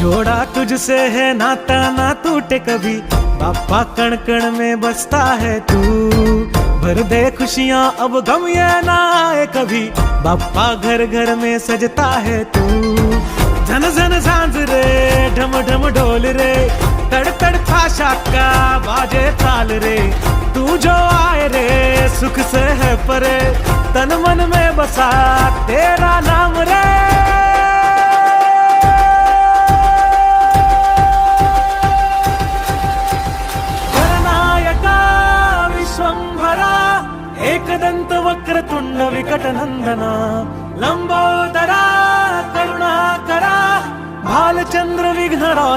जोड़ा तुझसे है नाता ना टूटे कभी, बाप्पा कण कण में बसता है तू। भर दे खुशियाँ अब गम ये ना आए कभी, बाप्पा घर घर में सजता है तू। झन झन झांझ रे ढम ढम ढोल रे, तड़ तड़ खाशा का बाजे ताल रे। तू जो आए रे सुख से है परे, तन मन में बसा तेरा नाम रे। एकदंत वक्रतुंड विकटनंदना, लंबोदरा करुणाकरा, भालचंद्र विघ्नराज।